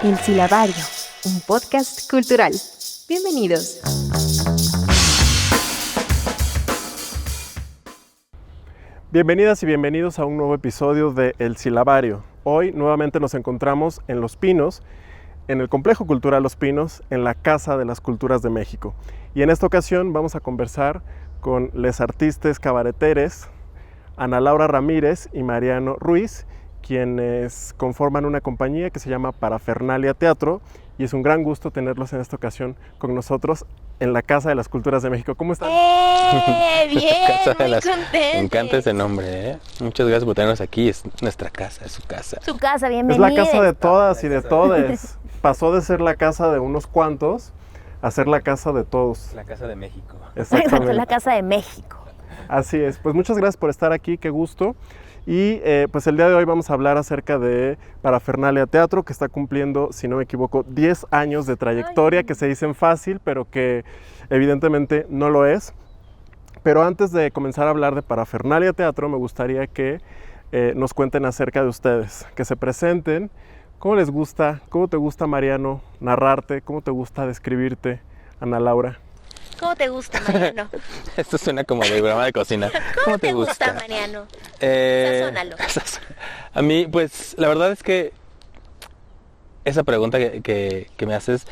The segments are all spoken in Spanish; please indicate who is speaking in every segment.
Speaker 1: El Silabario, un podcast cultural. Bienvenidos.
Speaker 2: Bienvenidas y bienvenidos a un nuevo episodio de El Silabario. Hoy nuevamente nos encontramos en Los Pinos, en el Complejo Cultural Los Pinos, en la Casa de las Culturas de México. Y en esta ocasión vamos a conversar con les artistes cabareteres Ana Laura Ramírez y Mariano Ruiz, quienes conforman una compañía que se llama Parafernalia Teatro, y es un gran gusto tenerlos en esta ocasión con nosotros en la Casa de las Culturas de México. ¿Cómo están?
Speaker 3: Bien, muy contenta.
Speaker 4: Me encanta ese nombre, ¿eh? Muchas gracias por tenernos aquí, es nuestra casa, es su casa.
Speaker 3: Su casa,
Speaker 2: Es
Speaker 3: bienvenida.
Speaker 2: la casa de todas y de todes. Pasó de ser la casa de unos cuantos a ser la casa de todos.
Speaker 4: La casa de México.
Speaker 3: Exacto, la casa de México.
Speaker 2: Así es, pues muchas gracias por estar aquí, qué gusto. Y pues el día de hoy vamos a hablar acerca de Parafernalia Teatro, que está cumpliendo, si no me equivoco, 10 años de trayectoria, que se dicen fácil, pero que evidentemente no lo es. Pero antes de comenzar a hablar de Parafernalia Teatro, me gustaría que nos cuenten acerca de ustedes, que se presenten. ¿Cómo les gusta, cómo te gusta, Mariano, narrarte? ¿Cómo te gusta describirte, Ana Laura?
Speaker 3: ¿Cómo te gusta, Mariano?
Speaker 4: Esto suena como de programa de cocina.
Speaker 3: ¿Cómo te gusta, Mariano? Sazónalo.
Speaker 4: A mí, pues, la verdad es que esa pregunta que me haces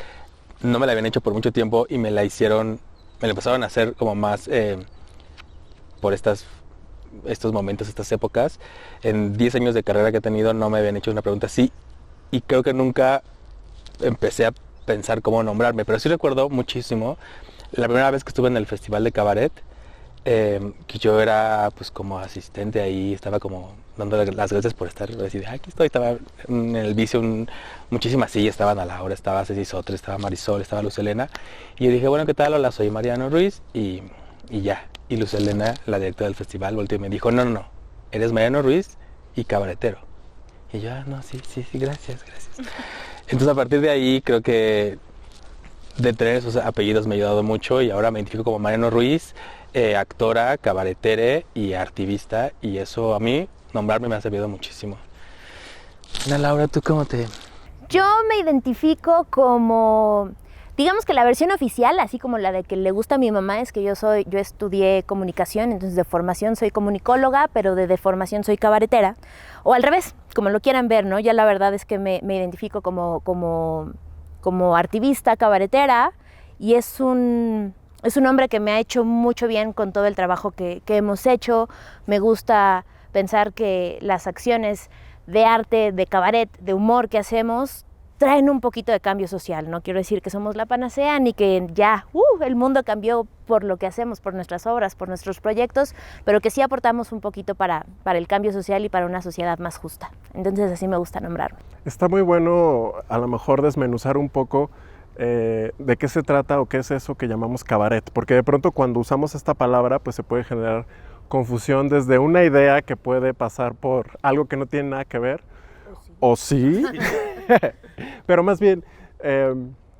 Speaker 4: no me la habían hecho por mucho tiempo y me la empezaron a hacer como más por estos momentos, estas épocas. En 10 años de carrera que he tenido no me habían hecho una pregunta así y creo que nunca empecé a pensar cómo nombrarme, pero sí recuerdo muchísimo la primera vez que estuve en el Festival de Cabaret, que yo era pues como asistente ahí, estaba como dando las gracias por estar, así de aquí estoy, estaba en el vicio, muchísimas sillas, estaba Ana Laura, estaba Ceci Sotre, estaba Marisol, estaba Luz Helena, y yo dije, bueno, ¿qué tal? Hola, soy Mariano Ruiz, y ya, y Luz Helena, la directora del festival, volteó y me dijo, no, eres Mariano Ruiz y cabaretero, y yo, no, sí, gracias. Entonces a partir de ahí creo que de tener esos apellidos me ha ayudado mucho y ahora me identifico como Mariano Ruiz, actora, cabaretere y activista, y eso a mí, nombrarme me ha servido muchísimo. Ana Laura, ¿tú cómo te...?
Speaker 3: Yo me identifico como, digamos que la versión oficial, así como la de que le gusta a mi mamá, es que yo estudié comunicación, entonces de formación soy comunicóloga, pero de formación soy cabaretera, o al revés, como lo quieran ver, ¿no? Ya la verdad es que me identifico como activista, cabaretera, y es un hombre que me ha hecho mucho bien con todo el trabajo que hemos hecho. Me gusta pensar que las acciones de arte, de cabaret, de humor que hacemos traen un poquito de cambio social. No quiero decir que somos la panacea ni que ya el mundo cambió por lo que hacemos, por nuestras obras, por nuestros proyectos, pero que sí aportamos un poquito para el cambio social y para una sociedad más justa. Entonces así me gusta nombrarme.
Speaker 2: Está muy bueno a lo mejor desmenuzar un poco de qué se trata o qué es eso que llamamos cabaret, porque de pronto cuando usamos esta palabra pues se puede generar confusión desde una idea que puede pasar por algo que no tiene nada que ver, o sí. Pero más bien,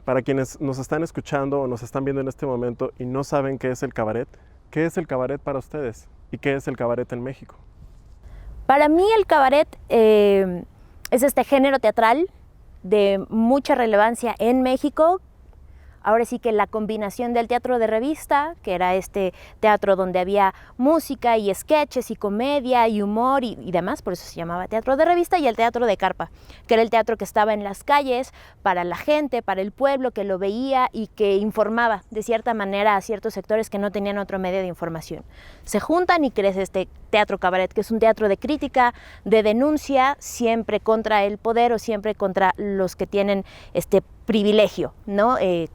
Speaker 2: para quienes nos están escuchando o nos están viendo en este momento y no saben qué es el cabaret para ustedes? ¿Y qué es el cabaret en México?
Speaker 3: Para mí el cabaret es este género teatral de mucha relevancia en México. Ahora sí que la combinación del teatro de revista, que era este teatro donde había música y sketches y comedia y humor y demás, por eso se llamaba teatro de revista, y el teatro de carpa, que era el teatro que estaba en las calles para la gente, para el pueblo que lo veía y que informaba de cierta manera a ciertos sectores que no tenían otro medio de información. Se juntan y crece este teatro cabaret, que es un teatro de crítica, de denuncia, siempre contra el poder o siempre contra los que tienen este privilegio, ¿no? Y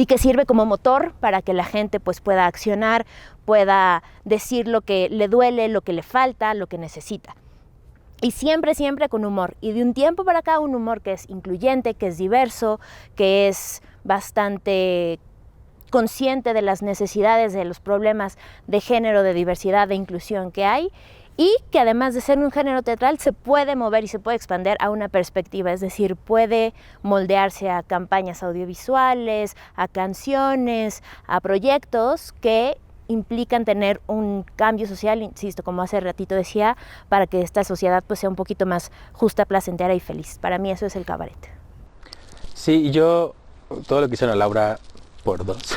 Speaker 3: que sirve como motor para que la gente pues pueda accionar, pueda decir lo que le duele, lo que le falta, lo que necesita. Y siempre con humor. Y de un tiempo para acá un humor que es incluyente, que es diverso, que es bastante consciente de las necesidades, de los problemas de género, de diversidad, de inclusión que hay, y que además de ser un género teatral se puede mover y se puede expandir a una perspectiva, es decir, puede moldearse a campañas audiovisuales, a canciones, a proyectos que implican tener un cambio social, insisto, como hace ratito decía, para que esta sociedad pues sea un poquito más justa, placentera y feliz. Para mí eso es el cabaret.
Speaker 4: Sí, yo todo lo que hizo Ana Laura por dos.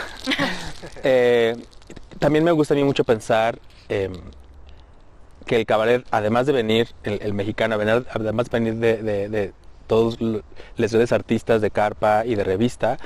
Speaker 4: También me gusta a mí mucho pensar que el cabaret, además de venir, el mexicano, además de venir de todos los grandes artistas de carpa y de revista,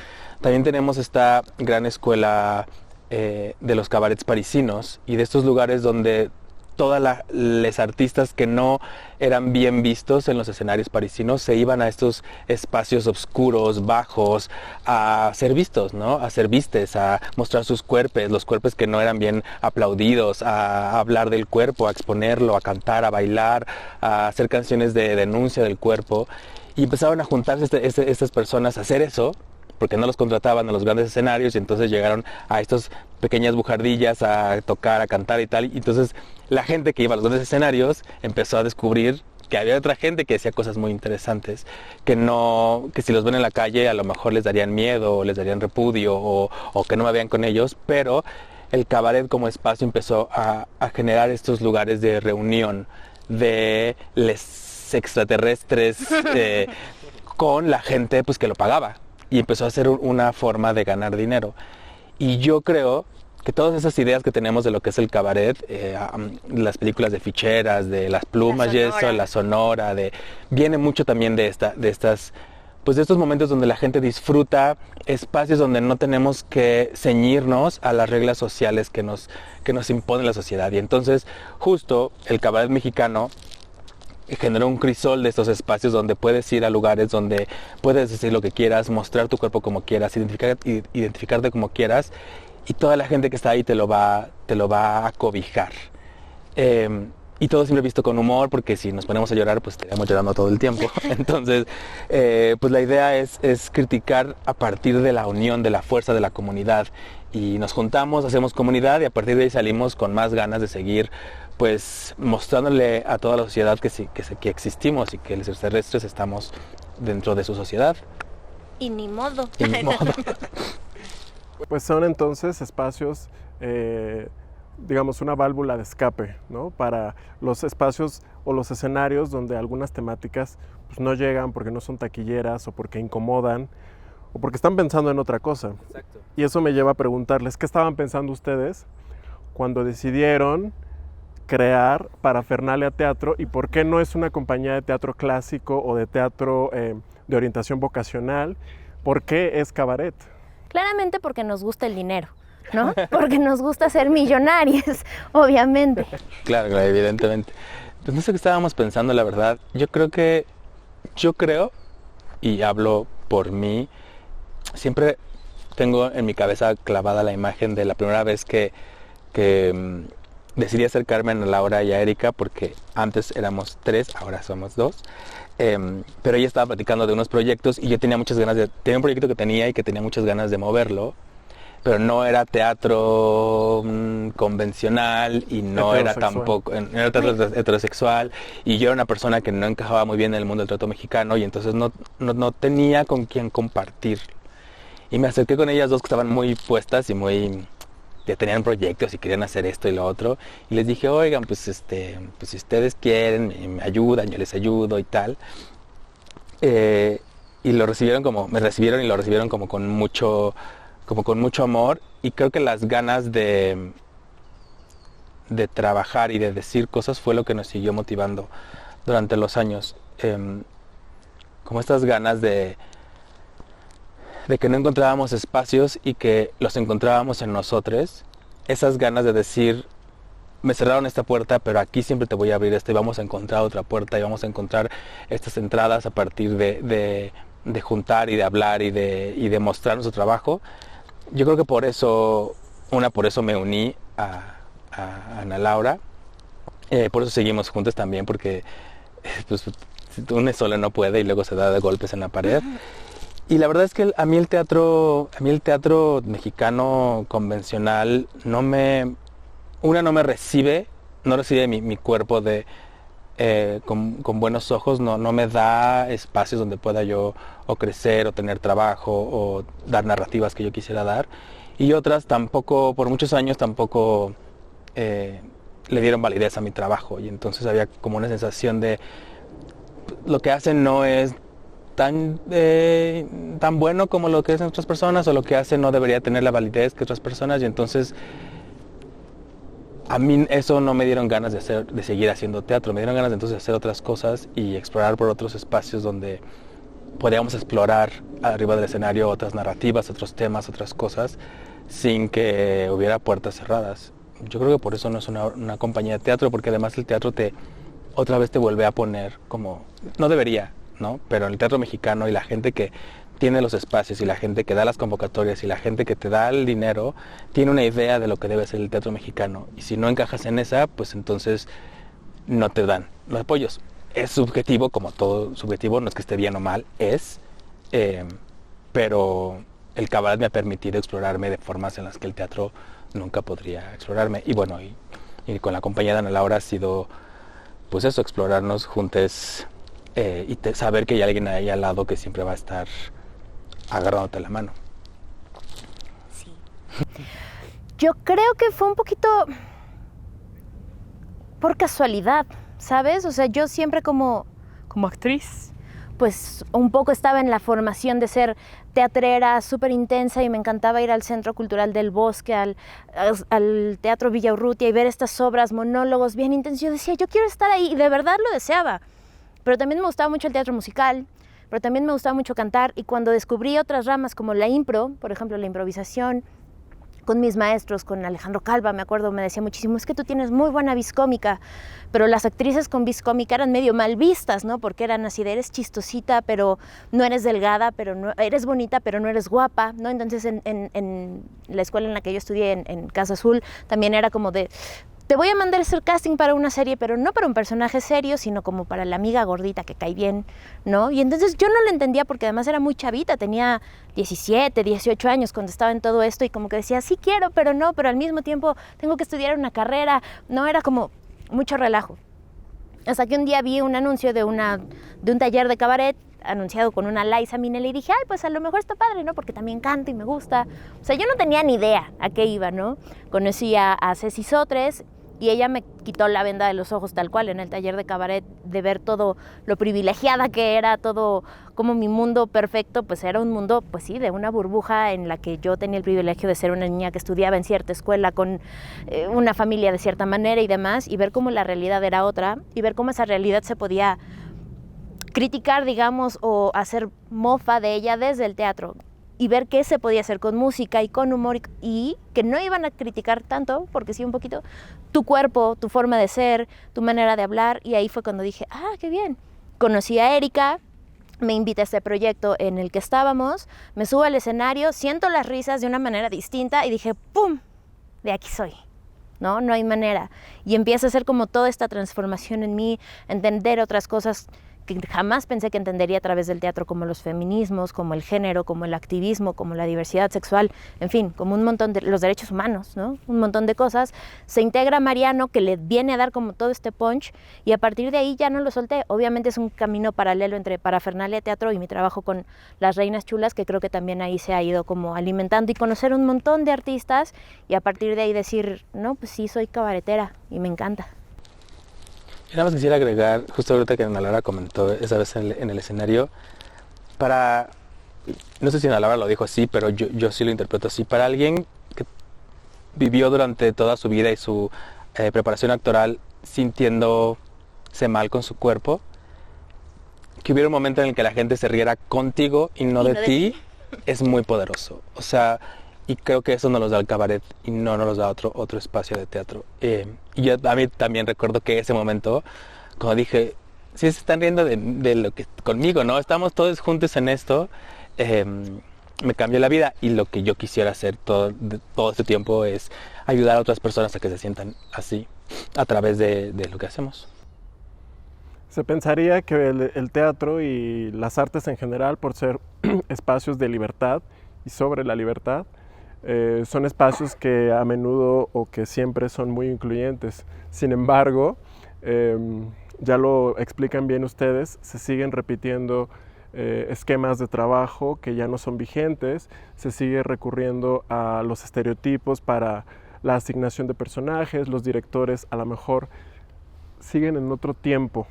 Speaker 4: también tenemos esta gran escuela de los cabarets parisinos y de estos lugares donde todas los artistas que no eran bien vistos en los escenarios parisinos se iban a estos espacios oscuros, bajos, a ser vistos, ¿no? A ser vistes, a mostrar sus cuerpos, los cuerpos que no eran bien aplaudidos, a hablar del cuerpo, a exponerlo, a cantar, a bailar, a hacer canciones de denuncia del cuerpo. Y empezaron a juntarse estas personas a hacer eso, porque no los contrataban a los grandes escenarios y entonces llegaron a estas pequeñas bujardillas a tocar, a cantar y tal. Y entonces la gente que iba a los grandes escenarios empezó a descubrir que había otra gente que decía cosas muy interesantes, que si los ven en la calle a lo mejor les darían miedo, o les darían repudio, o que no me vean con ellos, pero el cabaret como espacio empezó a generar estos lugares de reunión de les extraterrestres con la gente pues que lo pagaba. Y empezó a ser una forma de ganar dinero. Y yo creo que todas esas ideas que tenemos de lo que es el cabaret, las películas de ficheras, de las plumas y eso, la sonora, viene mucho también de estos momentos donde la gente disfruta espacios donde no tenemos que ceñirnos a las reglas sociales que nos impone la sociedad. Y entonces, justo el cabaret mexicano generó un crisol de estos espacios donde puedes ir a lugares donde puedes decir lo que quieras, mostrar tu cuerpo como quieras, identificarte como quieras, y toda la gente que está ahí te lo va a cobijar. Y todo siempre visto con humor, porque si nos ponemos a llorar, pues estaríamos llorando todo el tiempo. Entonces, pues la idea es criticar a partir de la unión, de la fuerza de la comunidad. Y nos juntamos, hacemos comunidad y a partir de ahí salimos con más ganas de seguir pues mostrándole a toda la sociedad que existimos y que los extraterrestres estamos dentro de su sociedad.
Speaker 3: Y ni modo.
Speaker 4: Y ni modo.
Speaker 2: Pues son entonces espacios, digamos, una válvula de escape, ¿no? Para los espacios o los escenarios donde algunas temáticas pues, no llegan porque no son taquilleras o porque incomodan o porque están pensando en otra cosa.
Speaker 4: Exacto.
Speaker 2: Y eso me lleva a preguntarles, ¿qué estaban pensando ustedes cuando decidieron crear Parafernalia Teatro y por qué no es una compañía de teatro clásico o de teatro de orientación vocacional? ¿Por qué es cabaret?
Speaker 3: Claramente porque nos gusta el dinero, ¿no? Porque nos gusta ser millonarios, obviamente.
Speaker 4: Claro, evidentemente. Pues no sé qué estábamos pensando, la verdad. Yo creo, y hablo por mí, siempre tengo en mi cabeza clavada la imagen de la primera vez que decidí acercarme a Ana Laura y a Erika, porque antes éramos 3, ahora somos 2. Pero ella estaba platicando de unos proyectos y yo tenía muchas ganas tenía un proyecto que tenía muchas ganas de moverlo, pero no era teatro convencional y no era tampoco, era teatro heterosexual, y yo era una persona que no encajaba muy bien en el mundo del teatro mexicano y entonces no tenía con quién compartir. Y me acerqué con ellas dos que estaban muy puestas y que tenían proyectos y querían hacer esto y lo otro, y les dije, oigan, pues si ustedes quieren, me ayudan, yo les ayudo y tal. Y me recibieron como con mucho amor, y creo que las ganas de trabajar y de decir cosas fue lo que nos siguió motivando durante los años. Como estas ganas de que no encontrábamos espacios y que los encontrábamos en nosotros, esas ganas de decir, me cerraron esta puerta, pero aquí siempre te voy a abrir esta y vamos a encontrar otra puerta y vamos a encontrar estas entradas a partir de juntar y de hablar y de mostrar nuestro trabajo. Yo creo que por eso me uní a Ana Laura, por eso seguimos juntos también, porque pues, uno solo no puede y luego se da de golpes en la pared. Y la verdad es que a mí el teatro mexicano convencional no me recibe mi cuerpo con buenos ojos, no me da espacios donde pueda yo o crecer o tener trabajo o dar narrativas que yo quisiera dar. y otras tampoco, por muchos años tampoco le dieron validez a mi trabajo, y entonces había como una sensación de lo que hacen no es tan bueno como lo que hacen otras personas, o lo que hacen no debería tener la validez que otras personas, y entonces a mí eso no me dieron ganas de seguir haciendo teatro, me dieron ganas de entonces hacer otras cosas y explorar por otros espacios donde podíamos explorar arriba del escenario otras narrativas, otros temas, otras cosas, sin que hubiera puertas cerradas. Yo creo que por eso no es una compañía de teatro, porque además el teatro otra vez te vuelve a poner como, no debería, ¿no? Pero el teatro mexicano y la gente que tiene los espacios y la gente que da las convocatorias y la gente que te da el dinero tiene una idea de lo que debe ser el teatro mexicano, y si no encajas en esa, pues entonces no te dan los apoyos. Es subjetivo, como todo subjetivo, no es que esté bien o mal, pero el cabaret me ha permitido explorarme de formas en las que el teatro nunca podría explorarme, y bueno, y con la compañía de Ana Laura ha sido pues eso, explorarnos juntos, y saber que hay alguien ahí al lado que siempre va a estar agarrándote la mano.
Speaker 3: Sí. Yo creo que fue un poquito por casualidad, ¿sabes? O sea, yo siempre como actriz, pues un poco estaba en la formación de ser teatrera súper intensa, y me encantaba ir al Centro Cultural del Bosque, al Teatro Villa Urrutia, y ver estas obras, monólogos bien intensos. Yo decía, yo quiero estar ahí, y de verdad lo deseaba. Pero también me gustaba mucho el teatro musical, pero también me gustaba mucho cantar, y cuando descubrí otras ramas como la impro, por ejemplo, la improvisación, con mis maestros, con Alejandro Calva, me acuerdo, me decía muchísimo, es que tú tienes muy buena vis cómica, pero las actrices con vis cómica eran medio mal vistas, ¿no? Porque eran así de, eres chistosita, pero no eres delgada, pero no, eres bonita, pero no eres guapa, ¿no? Entonces en la escuela en la que yo estudié, en Casa Azul, también era como de, te voy a mandar a hacer casting para una serie, pero no para un personaje serio, sino como para la amiga gordita que cae bien, ¿no? Y entonces yo no lo entendía, porque además era muy chavita, tenía 17, 18 años cuando estaba en todo esto, y como que decía, sí quiero, pero no, pero al mismo tiempo tengo que estudiar una carrera, no, era como mucho relajo. Hasta que un día vi un anuncio de un taller de cabaret anunciado con una Liza Minnelli, y dije, ay, pues a lo mejor está padre, ¿no? Porque también canto y me gusta. O sea, yo no tenía ni idea a qué iba, ¿no? Conocí a Ceci Sotres, y ella me quitó la venda de los ojos tal cual en el taller de cabaret, de ver todo lo privilegiada que era, todo como mi mundo perfecto, pues era un mundo, pues sí, de una burbuja en la que yo tenía el privilegio de ser una niña que estudiaba en cierta escuela con una familia de cierta manera y demás, y ver cómo la realidad era otra, y ver cómo esa realidad se podía criticar, digamos, o hacer mofa de ella desde el teatro, y ver qué se podía hacer con música y con humor, y que no iban a criticar tanto, porque sí un poquito, tu cuerpo, tu forma de ser, tu manera de hablar. Y ahí fue cuando dije, ah, qué bien. Conocí a Erika, me invita a este proyecto en el que estábamos, me subo al escenario, siento las risas de una manera distinta, y dije, ¡pum!, de aquí soy. No hay manera. Y empieza a hacer como toda esta transformación en mí, entender otras cosas que jamás pensé que entendería a través del teatro, como los feminismos, como el género, como el activismo, como la diversidad sexual, en fin, como un montón de los derechos humanos, ¿no? Un montón de cosas. Se integra Mariano, que le viene a dar como todo este punch, y a partir de ahí ya no lo solté. Obviamente es un camino paralelo entre Parafernalia Teatro y mi trabajo con Las Reinas Chulas, que creo que también ahí se ha ido como alimentando, y conocer un montón de artistas, y a partir de ahí decir, no, pues sí, soy cabaretera y me encanta.
Speaker 4: Y nada más quisiera agregar, justo ahorita que Ana Laura comentó esa vez en el escenario, no sé si Ana Laura lo dijo así, pero yo sí lo interpreto así, para alguien que vivió durante toda su vida y su preparación actoral sintiéndose mal con su cuerpo, que hubiera un momento en el que la gente se riera contigo y no de ti, es muy poderoso. O sea, y creo que eso nos los da el cabaret y no nos los da otro espacio de teatro. Y yo a mí también recuerdo que ese momento, como dije, sí se están riendo de lo que conmigo, ¿no? Estamos todos juntos en esto. Me cambió la vida, y lo que yo quisiera hacer todo este tiempo es ayudar a otras personas a que se sientan así a través de lo que hacemos.
Speaker 2: Se pensaría que el teatro y las artes en general, por ser espacios de libertad y sobre la libertad, son espacios que a menudo o que siempre son muy incluyentes. Sin embargo, ya lo explican bien ustedes, se siguen repitiendo esquemas de trabajo que ya no son vigentes, se sigue recurriendo a los estereotipos para la asignación de personajes, los directores a lo mejor siguen en otro tiempo.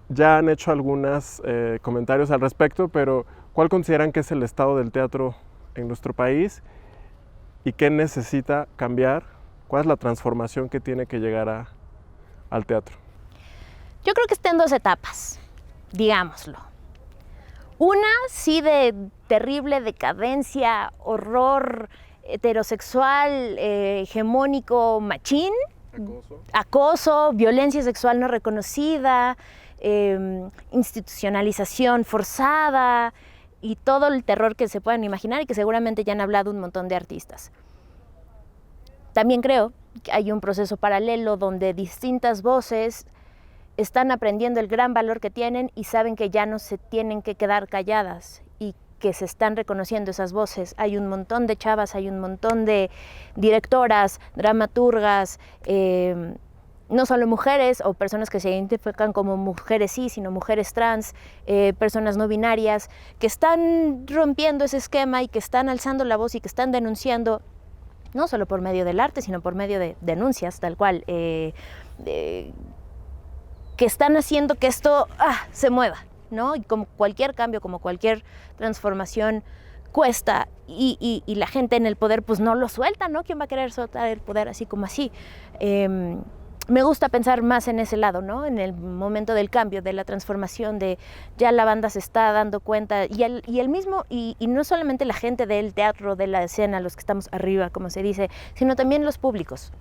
Speaker 2: Ya han hecho algunos comentarios al respecto, pero ¿cuál consideran que es el estado del teatro en nuestro país y qué necesita cambiar? ¿Cuál es la transformación que tiene que llegar al teatro?
Speaker 3: Yo creo que está en dos etapas, digámoslo. Una, sí, de terrible decadencia, horror heterosexual, hegemónico, machín, acoso, violencia sexual no reconocida, institucionalización forzada y todo el terror que se puedan imaginar y que seguramente ya han hablado un montón de artistas. También creo que hay un proceso paralelo donde distintas voces están aprendiendo el gran valor que tienen y saben que ya no se tienen que quedar calladas y que se están reconociendo esas voces. Hay un montón de chavas, hay un montón de directoras, dramaturgas, no solo mujeres o personas que se identifican como mujeres sí, sino mujeres trans, personas no binarias, que están rompiendo ese esquema y que están alzando la voz y que están denunciando, no solo por medio del arte, sino por medio de denuncias, tal cual, que están haciendo que esto se mueva, ¿no? Y como cualquier cambio, como cualquier transformación, cuesta y la gente en el poder pues no lo suelta, ¿no? ¿Quién va a querer soltar el poder así como así? Me gusta pensar más en ese lado, ¿no? En el momento del cambio, de la transformación, de ya la banda se está dando cuenta y el mismo, y no solamente la gente del teatro, de la escena, los que estamos arriba, como se dice, sino también los públicos,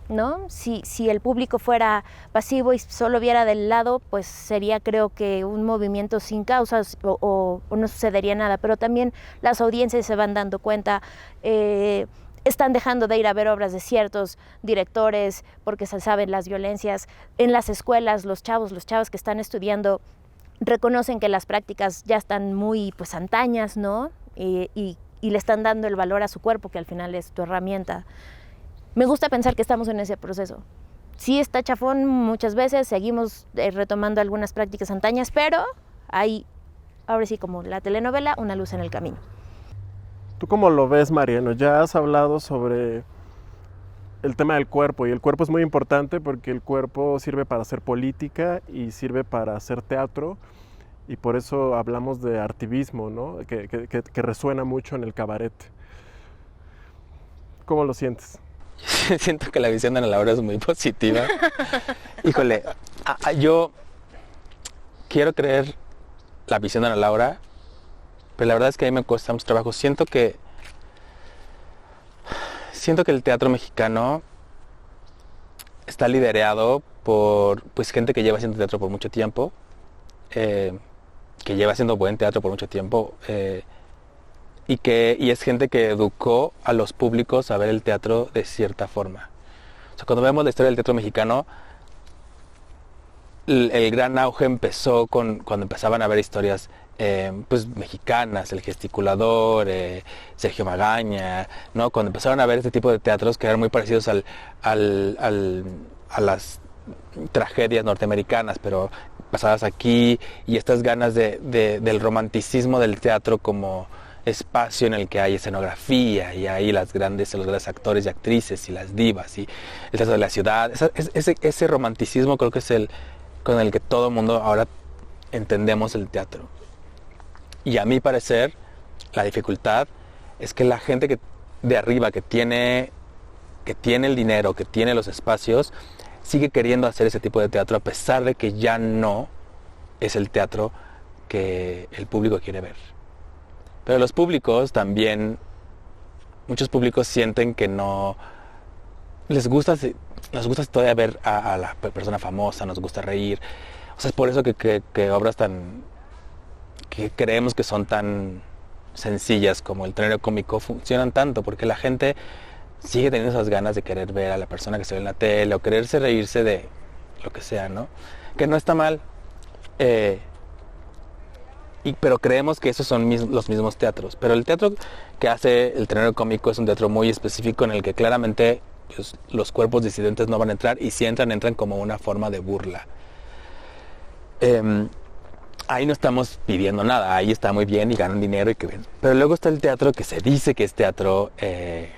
Speaker 3: ¿no? Si el público fuera pasivo y solo viera del lado, pues sería, creo que, un movimiento sin causas o no sucedería nada, pero también las audiencias se van dando cuenta, están dejando de ir a ver obras de ciertos directores porque se saben las violencias. En las escuelas, las chavas que están estudiando reconocen que las prácticas ya están muy pues antañas, ¿no? Y le están dando el valor a su cuerpo, que al final es tu herramienta. Me gusta pensar que estamos en ese proceso. Sí está chafón muchas veces, seguimos retomando algunas prácticas antañas, pero hay, ahora sí, como la telenovela, una luz en el camino.
Speaker 2: ¿Tú cómo lo ves, Mariano? Ya has hablado sobre el tema del cuerpo y el cuerpo es muy importante porque el cuerpo sirve para hacer política y sirve para hacer teatro y por eso hablamos de artivismo, ¿no? Que resuena mucho en el cabaret. ¿Cómo lo sientes?
Speaker 4: Siento que la visión de Ana Laura es muy positiva. Híjole, yo quiero creer la visión de Ana Laura, pero la verdad es que a mí me cuesta mucho trabajo. Siento que el teatro mexicano está liderado por pues gente que lleva haciendo teatro por mucho tiempo, que lleva haciendo buen teatro por mucho tiempo, y es gente que educó a los públicos a ver el teatro de cierta forma. O sea, cuando vemos la historia del teatro mexicano, el gran auge empezó cuando empezaban a ver historias pues mexicanas, El Gesticulador, Sergio Magaña, ¿no? Cuando empezaron a ver este tipo de teatros que eran muy parecidos a las tragedias norteamericanas, pero basadas aquí, y estas ganas del romanticismo del teatro como espacio en el que hay escenografía y hay los grandes actores y actrices y las divas y el teatro de la ciudad. Ese romanticismo creo que es el con el que todo el mundo ahora entendemos el teatro. Y a mi parecer, la dificultad es que la gente de arriba que tiene el dinero, que tiene los espacios, sigue queriendo hacer ese tipo de teatro a pesar de que ya no es el teatro que el público quiere ver. Pero los públicos también, muchos públicos sienten que no les gusta todavía ver a la persona famosa, nos gusta reír. O sea, es por eso que obras que creemos que son tan sencillas como El Tenorio Cómico funcionan tanto, porque la gente sigue teniendo esas ganas de querer ver a la persona que se ve en la tele o quererse reírse de lo que sea, ¿no? Que no está mal, pero creemos que esos son los mismos teatros. Pero el teatro que hace El Tenorio Cómico es un teatro muy específico en el que claramente pues, los cuerpos disidentes no van a entrar, y si entran como una forma de burla. ahí no estamos pidiendo nada, ahí está muy bien y ganan dinero y qué bien. Pero luego está el teatro que se dice que es teatro, que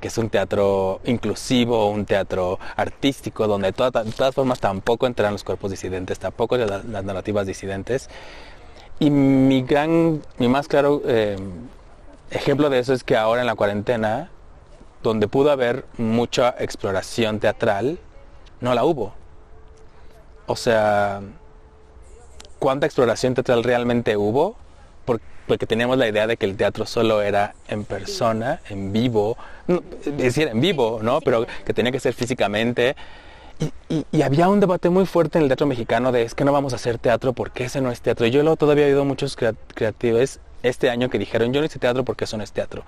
Speaker 4: es un teatro inclusivo, un teatro artístico, donde de todas formas tampoco entran los cuerpos disidentes, tampoco las narrativas disidentes. Y mi más claro ejemplo de eso es que ahora en la cuarentena, donde pudo haber mucha exploración teatral, no la hubo. O sea, ¿cuánta exploración teatral realmente hubo? Porque teníamos la idea de que el teatro solo era en persona, en vivo, es decir, en vivo, ¿no? Pero que tenía que ser físicamente. Y había un debate muy fuerte en el teatro mexicano de es que no vamos a hacer teatro porque ese no es teatro. Y yo luego todavía he oído muchos creativos este año que dijeron yo no hice teatro porque eso no es teatro.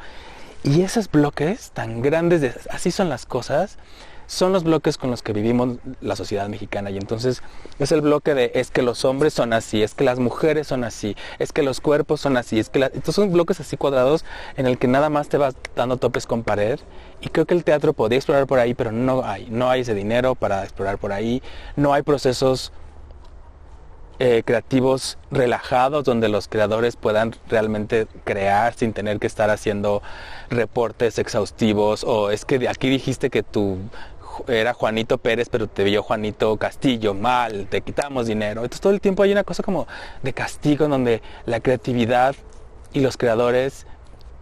Speaker 4: Y esos bloques tan grandes de así son las cosas, son los bloques con los que vivimos la sociedad mexicana. Y entonces es el bloque de es que los hombres son así, es que las mujeres son así, es que los cuerpos son así, estos son bloques así cuadrados en el que nada más te vas dando topes con pared. Y creo que el teatro podía explorar por ahí, pero no hay ese dinero para explorar por ahí, no hay procesos creativos relajados donde los creadores puedan realmente crear sin tener que estar haciendo reportes exhaustivos o es que aquí dijiste que tú era Juanito Pérez pero te vio Juanito Castillo mal, te quitamos dinero. Entonces todo el tiempo hay una cosa como de castigo en donde la creatividad y los creadores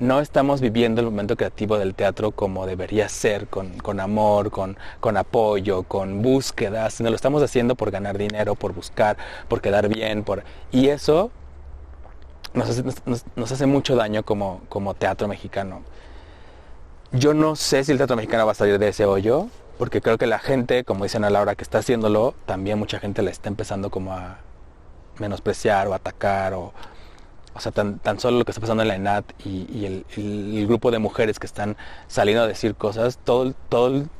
Speaker 4: no estamos viviendo el momento creativo del teatro como debería ser, con amor, con apoyo, con búsquedas, sino lo estamos haciendo por ganar dinero, por buscar, por quedar bien, y eso nos hace mucho daño como teatro mexicano. Yo no sé si el teatro mexicano va a salir de ese hoyo, porque creo que la gente, como dicen a Laura, que está haciéndolo, también mucha gente la está empezando como a menospreciar o atacar o sea, tan solo lo que está pasando en la ENAD y el grupo de mujeres que están saliendo a decir cosas, toda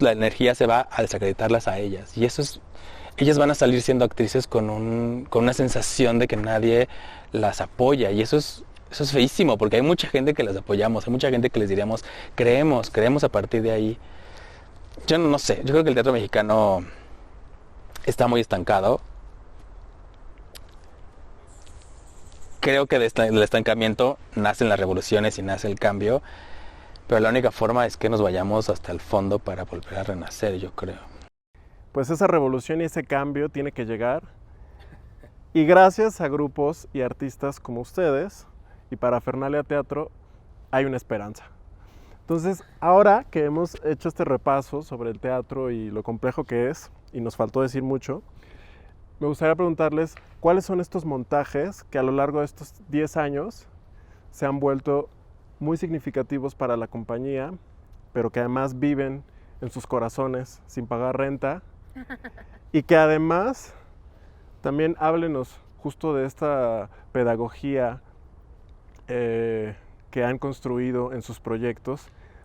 Speaker 4: la energía se va a desacreditarlas a ellas. Y ellas van a salir siendo actrices con una sensación de que nadie las apoya. Y eso es feísimo, porque hay mucha gente que las apoyamos, hay mucha gente que les diríamos, creemos a partir de ahí. Yo no sé, yo creo que el teatro mexicano está muy estancado. Creo que del estancamiento nacen las revoluciones y nace el cambio, pero la única forma es que nos vayamos hasta el fondo para volver a renacer, yo creo.
Speaker 2: Pues esa revolución y ese cambio tiene que llegar, y gracias a grupos y artistas como ustedes y Parafernalia Teatro hay una esperanza. Entonces, ahora que hemos hecho este repaso sobre el teatro y lo complejo que es, y nos faltó decir mucho, me gustaría preguntarles cuáles son estos montajes que a lo largo de estos 10 años se han vuelto muy significativos para la compañía, pero que además viven en sus corazones sin pagar renta y que además también háblenos justo de esta pedagogía que han construido en sus proyectos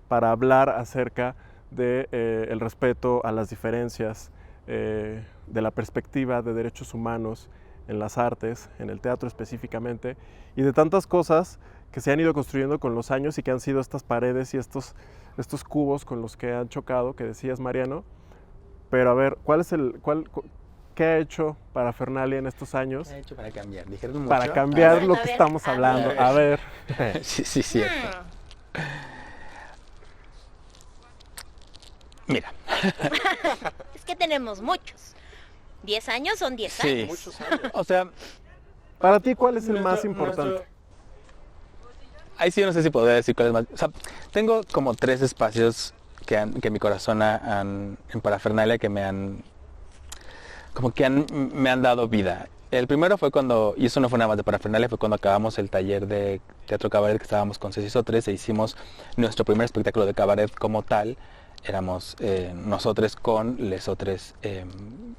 Speaker 2: para hablar acerca de el respeto a las diferencias, de la perspectiva de derechos humanos en las artes, en el teatro específicamente, y de tantas cosas que se han ido construyendo con los años y que han sido estas paredes y estos cubos con los que han chocado, que decías, Mariano. Pero a ver, ¿qué ha hecho Parafernalia en estos años?
Speaker 4: ¿Qué ha hecho para cambiar? ¿Dijeron mucho?
Speaker 2: Para cambiar lo
Speaker 3: A
Speaker 2: que
Speaker 3: ver,
Speaker 2: estamos hablando. A ver.
Speaker 4: Sí, cierto. Mira.
Speaker 3: Es que tenemos muchos. 10 años son 10
Speaker 4: Sí.
Speaker 3: años.
Speaker 2: Muchos años.
Speaker 4: O sea,
Speaker 2: Para ti, ¿cuál es el más importante?
Speaker 4: ahí sí yo no sé si podría decir cuál es más. O sea, tengo como 3 espacios que mi corazón en Parafernalia que me han dado vida. El primero fue cuando, y eso no fue nada más de Parafernalia, fue cuando acabamos el taller de teatro cabaret que estábamos con Ceci Sotres e hicimos nuestro primer espectáculo de cabaret como tal. Éramos nosotros con lesotres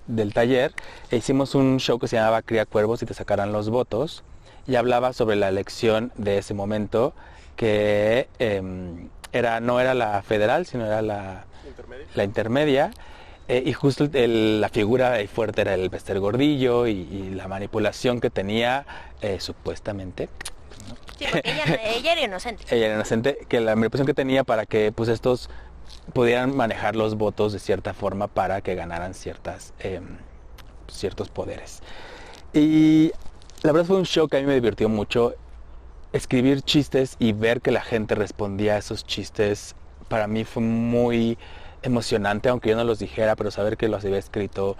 Speaker 4: del taller e hicimos un show que se llamaba Cría Cuervos y te sacarán los votos y hablaba sobre la elección de ese momento que no era la federal sino era la intermedia y justo la figura ahí fuerte era el Bester Gordillo y la manipulación que tenía supuestamente.
Speaker 3: Sí, porque ella era inocente.
Speaker 4: Ella era inocente, que la manipulación que tenía para que pues estos pudieran manejar los votos de cierta forma para que ganaran ciertos poderes. Y La verdad fue un show que a mí me divirtió mucho. Escribir chistes y ver que la gente respondía a esos chistes, para mí fue muy emocionante, aunque yo no los dijera, pero saber que los había escrito.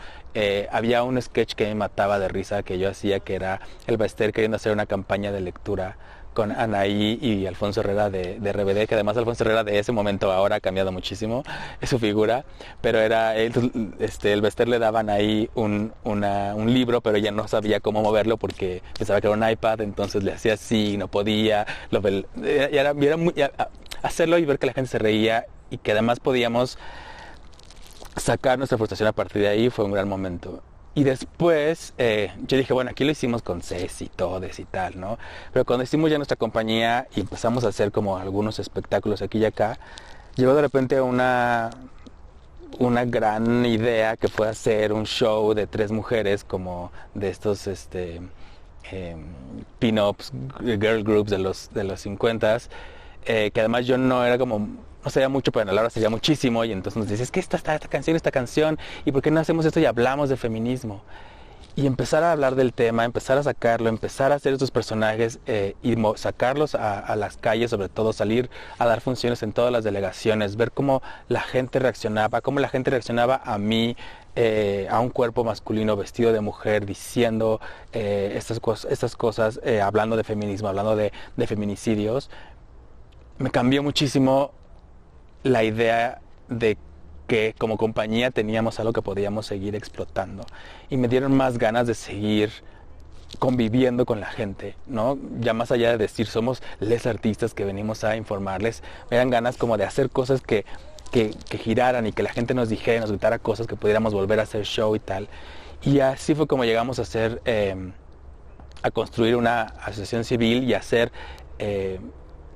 Speaker 4: Había un sketch que me mataba de risa que yo hacía, que era el Bester queriendo hacer una campaña de lectura con Anaí y Alfonso Herrera de RBD, que además Alfonso Herrera de ese momento ahora ha cambiado muchísimo su figura, pero era el Bester le daban ahí un libro, pero ella no sabía cómo moverlo porque pensaba que era un iPad, entonces le hacía así, no podía, hacerlo y ver que la gente se reía y que además podíamos sacar nuestra frustración a partir de ahí fue un gran momento. Y después yo dije, bueno, aquí lo hicimos con Ceci, Todes y tal, ¿no? Pero cuando hicimos ya nuestra compañía y empezamos a hacer como algunos espectáculos aquí y acá, llegó de repente una gran idea que fue hacer un show de 3 mujeres como de estos pin-ups, girl groups de los 50s, que además yo no era como... no sabía mucho, pero Ana Laura sabía muchísimo y entonces nos dice, es que esta canción, ¿y por qué no hacemos esto y hablamos de feminismo? Y empezar a hablar del tema, empezar a sacarlo, empezar a hacer estos personajes y sacarlos a las calles, sobre todo salir a dar funciones en todas las delegaciones, ver cómo la gente reaccionaba a mí, a un cuerpo masculino vestido de mujer, diciendo estas cosas, hablando de feminismo, hablando de feminicidios. Me cambió muchísimo la idea de que como compañía teníamos algo que podíamos seguir explotando y me dieron más ganas de seguir conviviendo con la gente, ¿no? Ya más allá de decir somos les artistas que venimos a informarles, me dan ganas como de hacer cosas que giraran y que la gente nos dijera, nos gritara cosas que pudiéramos volver a hacer show y tal. Y así fue como llegamos a hacer, a construir una asociación civil y a hacer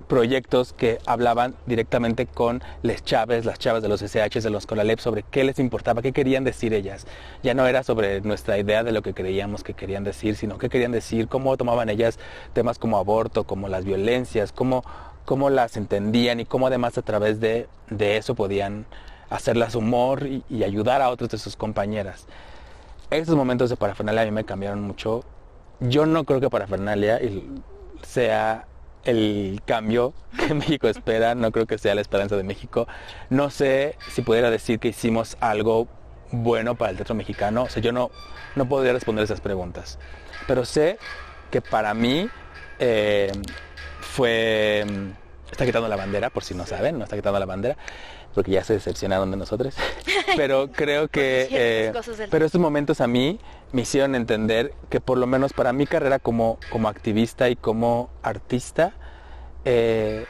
Speaker 4: proyectos que hablaban directamente con las chavas de los SH, de los Conalep, sobre qué les importaba, qué querían decir ellas. Ya no era sobre nuestra idea de lo que creíamos que querían decir, sino qué querían decir, cómo tomaban ellas temas como aborto, como las violencias, cómo las entendían y cómo además a través de eso podían hacerlas humor y ayudar a otras de sus compañeras. Esos momentos de Parafernalia a mí me cambiaron mucho. Yo no creo que Parafernalia sea el cambio que México espera, no creo que sea la esperanza de México. No sé si pudiera decir que hicimos algo bueno para el teatro mexicano. O sea, yo no podría responder esas preguntas. Pero sé que para mí fue... Está quitando la bandera, por si no saben, no está quitando la bandera, porque ya se decepcionaron de nosotros. Pero creo que... pero estos momentos a mí me hicieron entender que por lo menos para mi carrera como activista y como artista, ese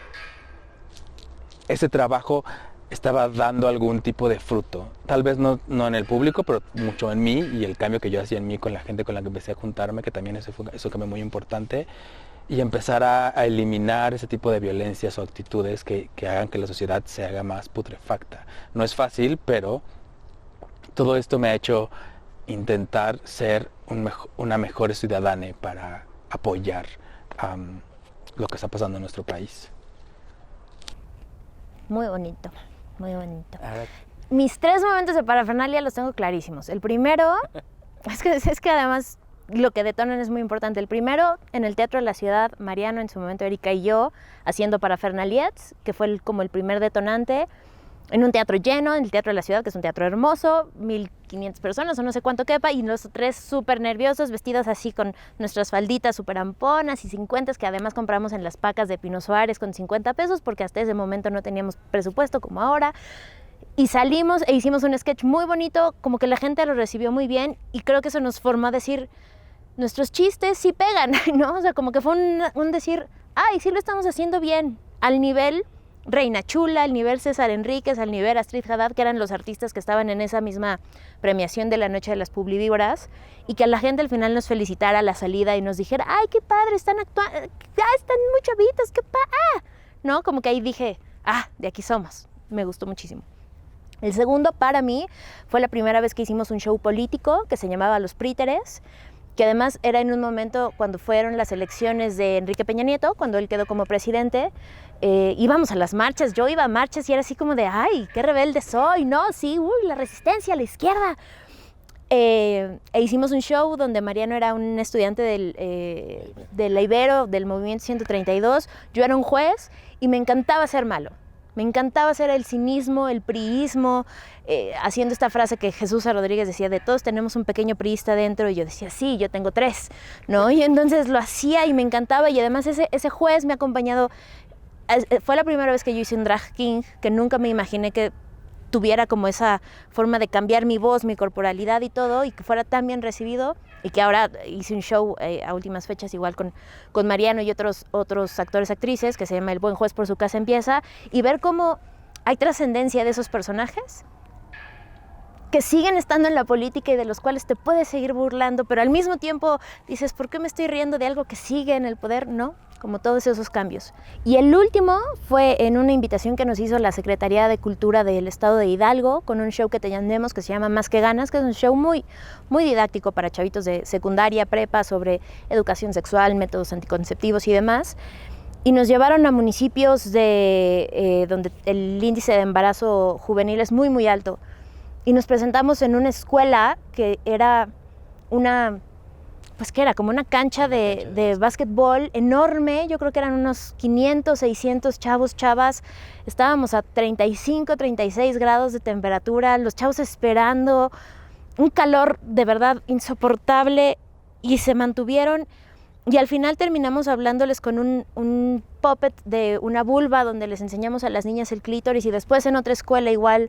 Speaker 4: trabajo estaba dando algún tipo de fruto. Tal vez no en el público, pero mucho en mí y el cambio que yo hacía en mí con la gente con la que empecé a juntarme, que también eso cambió muy importante. Y empezar a eliminar ese tipo de violencias o actitudes que hagan que la sociedad se haga más putrefacta. No es fácil, pero todo esto me ha hecho intentar ser una mejor ciudadana para apoyar lo que está pasando en nuestro país.
Speaker 3: Muy bonito, muy bonito. Mis 3 momentos de Parafernalia los tengo clarísimos. El primero, es que además... lo que detonan es muy importante. El primero, en el Teatro de la Ciudad, Mariano, en su momento Erika y yo, haciendo Parafernaliets, que fue como el primer detonante, en un teatro lleno, en el Teatro de la Ciudad, que es un teatro hermoso, 1,500 personas o no sé cuánto quepa, y los 3 súper nerviosos, vestidos así con nuestras falditas súper amponas y 50, que además compramos en las pacas de Pino Suárez con 50 pesos, porque hasta ese momento no teníamos presupuesto como ahora. Y salimos e hicimos un sketch muy bonito, como que la gente lo recibió muy bien, y creo que eso nos formó a decir... nuestros chistes sí pegan, ¿no? O sea, como que fue un decir, ay, sí lo estamos haciendo bien, al nivel Reina Chula, al nivel César Enríquez, al nivel Astrid Haddad, que eran los artistas que estaban en esa misma premiación de la Noche de las Publivíboras, y que a la gente al final nos felicitara a la salida y nos dijera, ay, qué padre, están actuando, están muy chavitos, qué ¿no? Como que ahí dije, de aquí somos, me gustó muchísimo. El segundo, para mí, fue la primera vez que hicimos un show político que se llamaba Los Príteres, que además era en un momento cuando fueron las elecciones de Enrique Peña Nieto, cuando él quedó como presidente. Íbamos a las marchas, yo iba a marchas y era así como de, ay, qué rebelde soy, ¿no? Sí, la resistencia a la izquierda. E hicimos un show donde Mariano era un estudiante de la Ibero, del Movimiento 132. Yo era un juez y me encantaba ser malo. Me encantaba hacer el cinismo, el priismo, haciendo esta frase que Jesús Rodríguez decía, de todos tenemos un pequeño priista dentro, y yo decía, sí, yo tengo 3, ¿no? Y entonces lo hacía y me encantaba, y además ese juez me ha acompañado. Fue la primera vez que yo hice un drag king, que nunca me imaginé que tuviera como esa forma de cambiar mi voz, mi corporalidad y todo, y que fuera tan bien recibido, y que ahora hice un show a últimas fechas igual con Mariano y otros actores, actrices, que se llama El buen juez por su casa empieza, y ver cómo hay trascendencia de esos personajes que siguen estando en la política y de los cuales te puedes seguir burlando, pero al mismo tiempo dices, ¿por qué me estoy riendo de algo que sigue en el poder? No, como todos esos cambios. Y el último fue en una invitación que nos hizo la Secretaría de Cultura del Estado de Hidalgo, con un show que tenemos que se llama Más que Ganas, que es un show muy, muy didáctico para chavitos de secundaria, prepa, sobre educación sexual, métodos anticonceptivos y demás. Y nos llevaron a municipios donde el índice de embarazo juvenil es muy, muy alto. Y nos presentamos en una escuela que era como una cancha de básquetbol enorme. Yo creo que eran unos 500, 600 chavos, chavas. Estábamos a 35, 36 grados de temperatura, los chavos esperando, un calor de verdad insoportable, y se mantuvieron. Y al final terminamos hablándoles con un puppet de una vulva, donde les enseñamos a las niñas el clítoris, y después en otra escuela igual,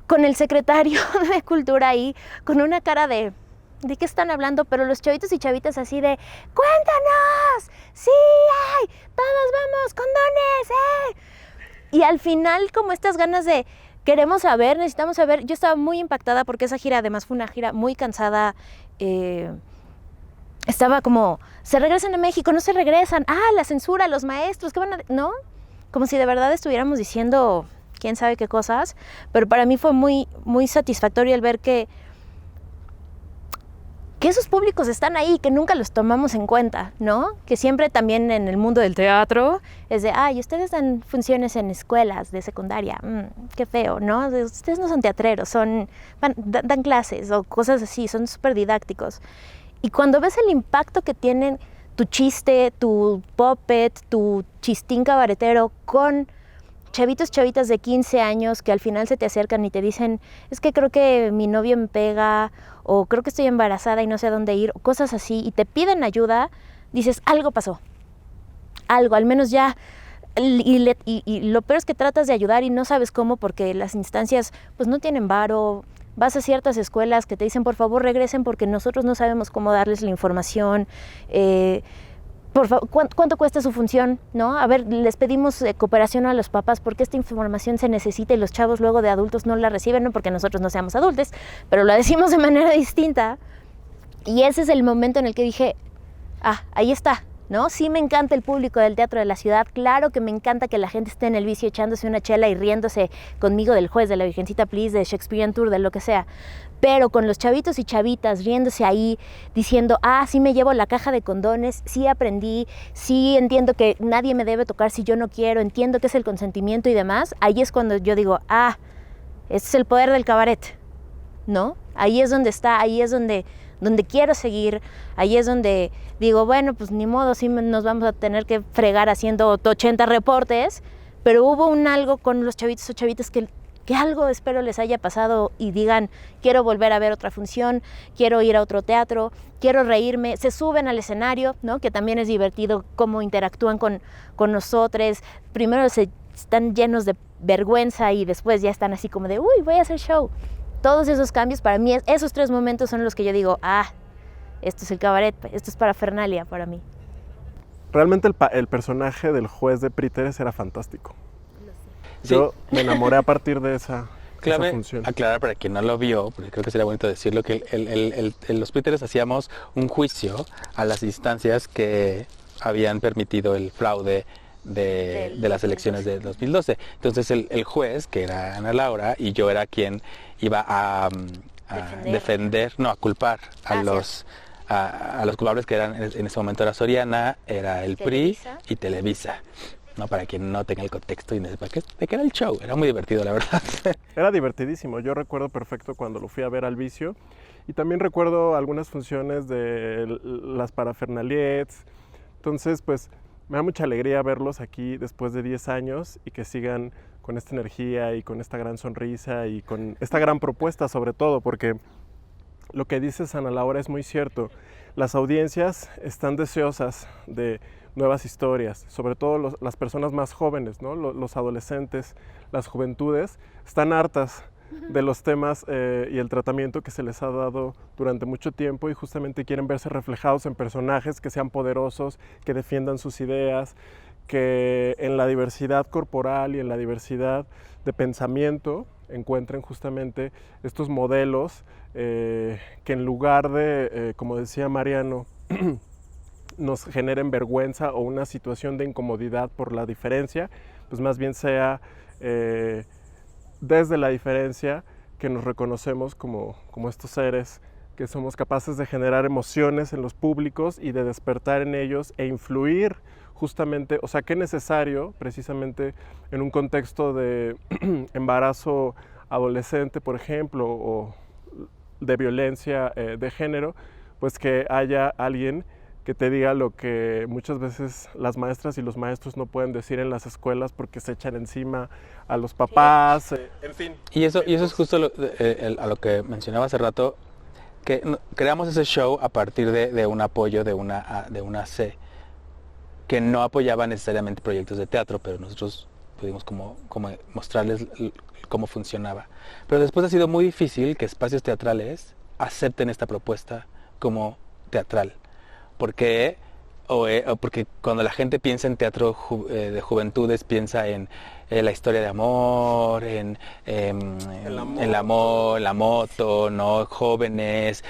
Speaker 3: con el secretario de Cultura ahí, con una cara de qué están hablando, pero los chavitos y chavitas así de, ¡cuéntanos! ¡Sí hay! ¡Todos vamos! ¡Condones! Y al final, como estas ganas de, queremos saber, necesitamos saber. Yo estaba muy impactada porque esa gira además fue una gira muy cansada. Estaba como, ¿se regresan a México? ¿No se regresan? La censura, los maestros, ¿qué van a...? ¿No? Como si de verdad estuviéramos diciendo quién sabe qué cosas, pero para mí fue muy, muy satisfactorio el ver que esos públicos están ahí, que nunca los tomamos en cuenta, ¿no? Que siempre también en el mundo del teatro es de, ustedes dan funciones en escuelas de secundaria, qué feo, ¿no? Ustedes no son teatreros, dan clases o cosas así, son súper didácticos. Y cuando ves el impacto que tienen tu chiste, tu puppet, tu chistín cabaretero con chavitos, chavitas de 15 años que al final se te acercan y te dicen, es que creo que mi novio me pega, o creo que estoy embarazada y no sé a dónde ir, o cosas así, y te piden ayuda, dices, algo pasó, algo, al menos ya. Y lo peor es que tratas de ayudar y no sabes cómo, porque las instancias pues no tienen varo. Vas a ciertas escuelas que te dicen, por favor regresen porque nosotros no sabemos cómo darles la información. Por favor, ¿cuánto cuesta su función? ¿No? A ver, les pedimos cooperación a los papás porque esta información se necesita y los chavos luego de adultos no la reciben, no porque nosotros no seamos adultos, pero lo decimos de manera distinta. Y ese es el momento en el que dije, ahí está, ¿no? Sí me encanta el público del Teatro de la Ciudad, claro que me encanta que la gente esté en el vicio echándose una chela y riéndose conmigo del juez, de la Virgencita Please, de Shakespearean Tour, de lo que sea. Pero con los chavitos y chavitas riéndose ahí, diciendo, sí me llevo la caja de condones, sí aprendí, sí entiendo que nadie me debe tocar si yo no quiero, entiendo que es el consentimiento y demás, ahí es cuando yo digo, este es el poder del cabaret, ¿no? Ahí es donde está, ahí es donde quiero seguir, ahí es donde digo, bueno, pues ni modo, sí nos vamos a tener que fregar haciendo 80 reportes, pero hubo algo con los chavitos o chavitas que algo espero les haya pasado y digan, quiero volver a ver otra función, quiero ir a otro teatro, quiero reírme, se suben al escenario, ¿no? Que también es divertido cómo interactúan con nosotros. Primero están llenos de vergüenza y después ya están así como de, voy a hacer show. Todos esos cambios, para mí, esos 3 momentos son los que yo digo, esto es el cabaret, esto es parafernalia para mí.
Speaker 2: Realmente el personaje del juez de Príteres era fantástico.
Speaker 4: Sí.
Speaker 2: Yo me enamoré a partir de esa función.
Speaker 4: Aclarar para quien no lo vio, porque creo que sería bonito decirlo, que los Príteres hacíamos un juicio a las instancias que habían permitido el fraude de las elecciones de 2012. Entonces el juez, que era Ana Laura, y yo era quien iba a culpar a los culpables, que eran en ese momento era Soriana, era el PRI y Televisa. ¿no? Para quien no tenga el contexto y no sepa de qué era el show. Era muy divertido, la verdad.
Speaker 2: Era divertidísimo. Yo recuerdo perfecto cuando lo fui a ver al Vicio. Y también recuerdo algunas funciones de las parafernaliets. Entonces, pues, me da mucha alegría verlos aquí después de 10 años y que sigan con esta energía y con esta gran sonrisa y con esta gran propuesta sobre todo, porque lo que dice Ana Laura es muy cierto. Las audiencias están deseosas de nuevas historias, sobre todo las personas más jóvenes, ¿no? Los adolescentes, las juventudes, están hartas de los temas y el tratamiento que se les ha dado durante mucho tiempo y justamente quieren verse reflejados en personajes que sean poderosos, que defiendan sus ideas, que en la diversidad corporal y en la diversidad de pensamiento encuentren justamente estos modelos que en lugar de, como decía Mariano, nos generen vergüenza o una situación de incomodidad por la diferencia, pues más bien sea desde la diferencia que nos reconocemos como estos seres que somos capaces de generar emociones en los públicos y de despertar en ellos e influir justamente, o sea, qué necesario precisamente en un contexto de embarazo adolescente, por ejemplo, o de violencia de género, pues que haya alguien que te diga lo que muchas veces las maestras y los maestros no pueden decir en las escuelas porque se echan encima a los papás, en fin.
Speaker 4: Y eso es justo a lo que mencionaba hace rato, que creamos ese show a partir de un apoyo de una C, que no apoyaba necesariamente proyectos de teatro, pero nosotros pudimos como mostrarles cómo funcionaba. Pero después ha sido muy difícil que espacios teatrales acepten esta propuesta como teatral. Porque cuando la gente piensa en teatro de juventudes, piensa en la historia de amor, en el amor, la moto, ¿no? Jóvenes,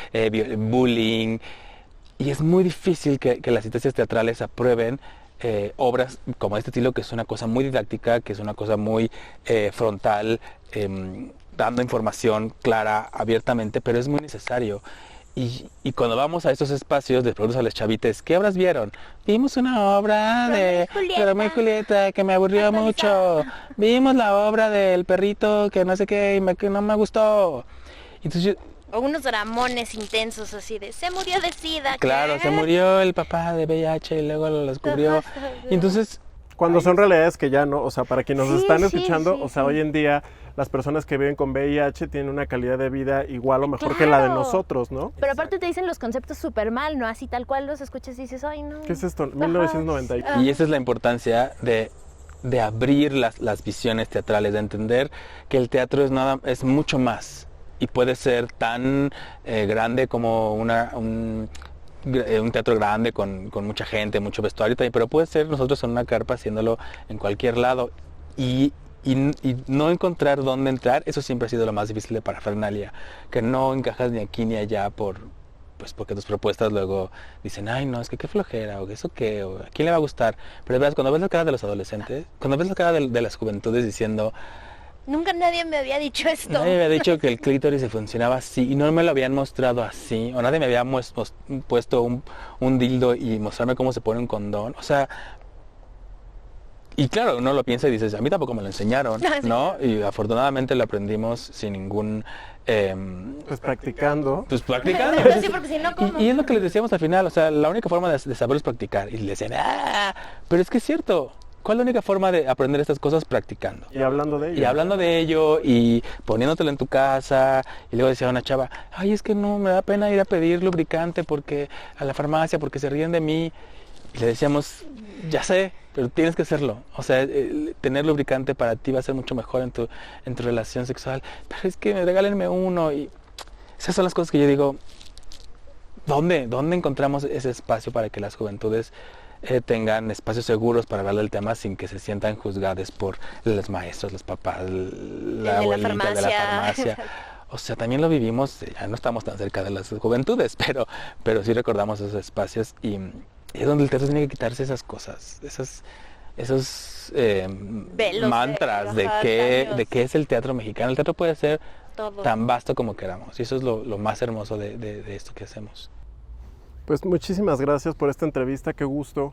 Speaker 4: bullying. Y es muy difícil que las instancias teatrales aprueben obras como este estilo, que es una cosa muy didáctica, que es una cosa muy frontal, dando información clara, abiertamente, pero es muy necesario. Y cuando vamos a estos espacios, les pregunto a los chavites, ¿qué obras vieron? Vimos una obra de Romeo y Julieta que me aburrió mucho. Vimos la obra del perrito que no sé qué, que no me gustó. Entonces
Speaker 3: O unos dramones intensos así de, se murió de SIDA.
Speaker 4: claro,
Speaker 3: ¿qué?
Speaker 4: se murió el papá de VIH y luego lo descubrió. Y entonces
Speaker 2: Cuando son realidades que ya no, o sea, para quienes nos
Speaker 3: Sí,
Speaker 2: están
Speaker 3: sí,
Speaker 2: escuchando,
Speaker 3: sí,
Speaker 2: o sea,
Speaker 3: sí.
Speaker 2: hoy en día las personas que viven con VIH tienen una calidad de vida igual o mejor que la de
Speaker 3: Claro.
Speaker 2: nosotros, ¿no?
Speaker 3: Pero aparte te dicen los conceptos súper mal, ¿no? Así tal cual los escuchas y dices, ay, no.
Speaker 2: ¿Qué es esto?
Speaker 3: Ajá.
Speaker 2: 1990.
Speaker 4: Y esa es la importancia de abrir las visiones teatrales, de entender que el teatro es mucho más y puede ser tan grande como un teatro grande con mucha gente, mucho vestuario también, pero puede ser nosotros en una carpa haciéndolo en cualquier lado y no encontrar dónde entrar. Eso siempre ha sido lo más difícil de parafernalia, que no encajas ni aquí ni allá porque tus propuestas luego dicen, ay no, es que qué flojera, o eso qué, o a quién le va a gustar. Pero de verdad, cuando ves la cara de los adolescentes, cuando ves la cara de las juventudes diciendo,
Speaker 3: Nunca nadie me había dicho esto.
Speaker 4: nadie me había dicho que el clítoris se funcionaba así y no me lo habían mostrado así, o nadie me había puesto un dildo y mostrarme cómo se pone un condón, o sea. Y claro, uno lo piensa y dices, a mí tampoco me lo enseñaron, ¿no? Y afortunadamente lo aprendimos sin ningún.
Speaker 2: Pues practicando.
Speaker 4: Pues practicando.
Speaker 3: Pero sí, porque si no, ¿cómo?
Speaker 4: Y es lo que les decíamos al final, o sea, la única forma de saberlo es practicar. Y le decían, pero es que es cierto. ¿Cuál es la única forma de aprender estas cosas? Practicando.
Speaker 2: Y hablando de ello.
Speaker 4: Y hablando de ello y poniéndotelo en tu casa. Y luego decía una chava, ay, es que no, me da pena ir a pedir lubricante porque a la farmacia porque se ríen de mí. Y le decíamos, ya sé, pero tienes que hacerlo. O sea, tener lubricante para ti va a ser mucho mejor en tu relación sexual. Pero es que regálenme uno. Y esas son las cosas que yo digo, ¿dónde encontramos ese espacio para que las juventudes tengan espacios seguros para hablar del tema sin que se sientan juzgadas por los maestros, los papás, la abuelita de la farmacia? O sea, también lo vivimos, ya no estamos tan cerca de las juventudes, pero sí recordamos esos espacios y es donde el teatro tiene que quitarse esas cosas, esos
Speaker 3: Velos
Speaker 4: mantras de
Speaker 3: ajá,
Speaker 4: qué
Speaker 3: daños.
Speaker 4: es el teatro mexicano. El teatro puede ser
Speaker 3: Todo.
Speaker 4: tan vasto como queramos y eso es lo más hermoso de esto que hacemos.
Speaker 2: Pues muchísimas gracias por esta entrevista, qué gusto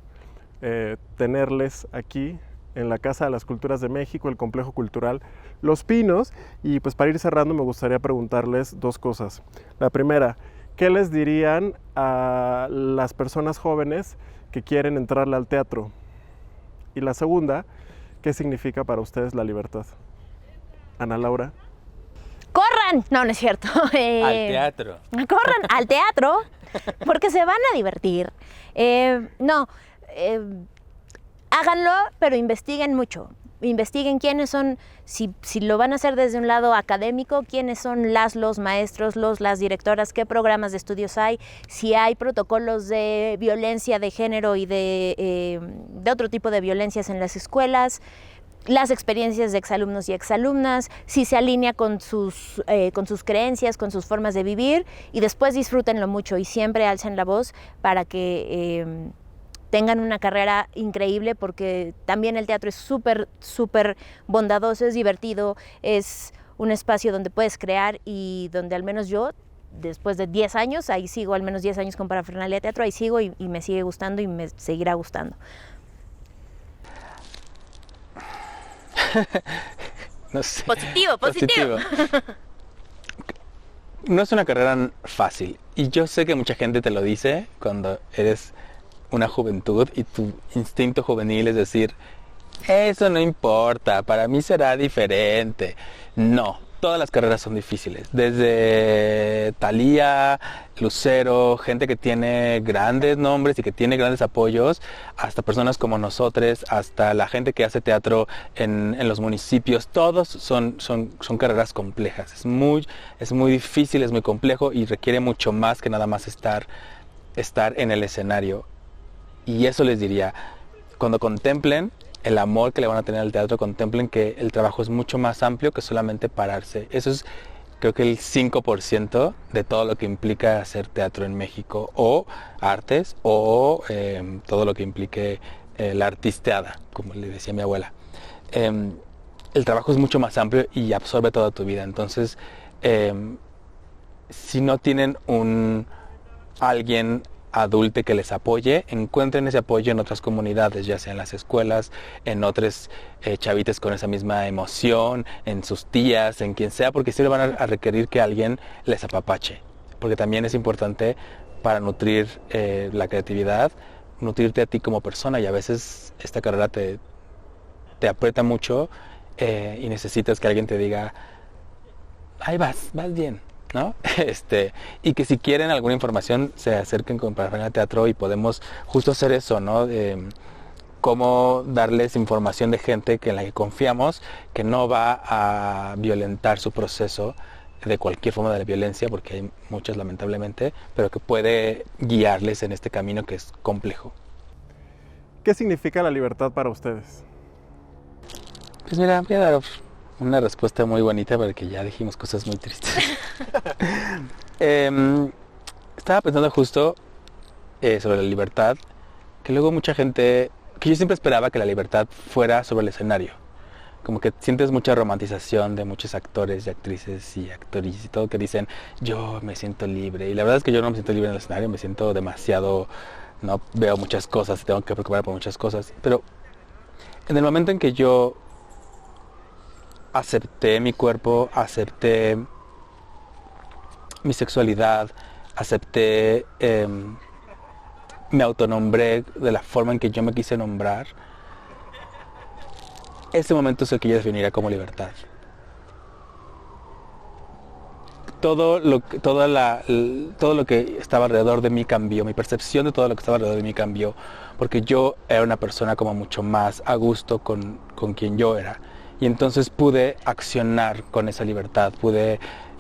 Speaker 2: tenerles aquí en la Casa de las Culturas de México, el Complejo Cultural Los Pinos. Y pues para ir cerrando me gustaría preguntarles dos cosas. La primera, ¿qué les dirían a las personas jóvenes que quieren entrarle al teatro? Y la segunda, ¿qué significa para ustedes la libertad? Ana Laura.
Speaker 3: ¡Corran! No, no es cierto.
Speaker 4: Al teatro.
Speaker 3: Corran al teatro porque se van a divertir. Háganlo, pero investiguen mucho. Investiguen quiénes son, si lo van a hacer desde un lado académico, quiénes son los maestros, las directoras, qué programas de estudios hay, si hay protocolos de violencia de género y de otro tipo de violencias en las escuelas, las experiencias de exalumnos y exalumnas, si se alinea con sus creencias, con sus formas de vivir, y después disfrútenlo mucho y siempre alcen la voz para que tengan una carrera increíble, porque también el teatro es súper, súper bondadoso, es divertido, es un espacio donde puedes crear y donde al menos yo, después de 10 años, ahí sigo, al menos 10 años con Parafernalia de Teatro, ahí sigo y me sigue gustando y me seguirá gustando.
Speaker 4: No sé.
Speaker 3: Positivo.
Speaker 4: No es una carrera fácil. Y yo sé que mucha gente te lo dice cuando eres una juventud y tu instinto juvenil es decir, eso no importa, para mí será diferente. No, todas las carreras son difíciles. Desde Thalía, Lucero, gente que tiene grandes nombres y que tiene grandes apoyos, hasta personas como nosotros, hasta la gente que hace teatro en los municipios, todos son carreras complejas. Es muy difícil, es muy complejo y requiere mucho más que nada más estar en el escenario. Y eso les diría, cuando contemplen el amor que le van a tener al teatro, contemplen que el trabajo es mucho más amplio que solamente pararse. Eso es, creo que el 5% de todo lo que implica hacer teatro en México, o artes, o todo lo que implique la artisteada, como le decía mi abuela. El trabajo es mucho más amplio y absorbe toda tu vida. Entonces, si no tienen alguien adulto que les apoye, encuentren ese apoyo en otras comunidades, ya sea en las escuelas, en otros chavites con esa misma emoción, en sus tías, en quien sea, porque sí le van a requerir que alguien les apapache, porque también es importante para nutrir la creatividad, nutrirte a ti como persona, y a veces esta carrera te aprieta mucho y necesitas que alguien te diga, ahí vas bien, ¿no? Y que si quieren alguna información se acerquen con Parafernalia Teatro y podemos justo hacer eso, ¿no? Cómo darles información de gente en la que confiamos, que no va a violentar su proceso de cualquier forma de violencia, porque hay muchas lamentablemente, pero que puede guiarles en este camino que es complejo.
Speaker 2: ¿Qué significa la libertad para ustedes?
Speaker 4: Pues mira, voy a dar una respuesta muy bonita porque ya dijimos cosas muy tristes. Estaba pensando justo sobre la libertad, que luego mucha gente, que yo siempre esperaba que la libertad fuera sobre el escenario. Como que sientes mucha romantización de muchos actores y actrices y actrices y todo, que dicen, yo me siento libre. Y la verdad es que yo no me siento libre en el escenario, me siento demasiado, no veo muchas cosas, tengo que preocupar por muchas cosas. Pero en el momento en que yo acepté mi cuerpo, acepté mi sexualidad, acepté, me autonombré de la forma en que yo me quise nombrar, ese momento es el que yo definiría como libertad. Todo lo que estaba alrededor de mí cambió, mi percepción de todo lo que estaba alrededor de mí cambió, porque yo era una persona como mucho más a gusto con quien yo era. Y entonces pude accionar con esa libertad,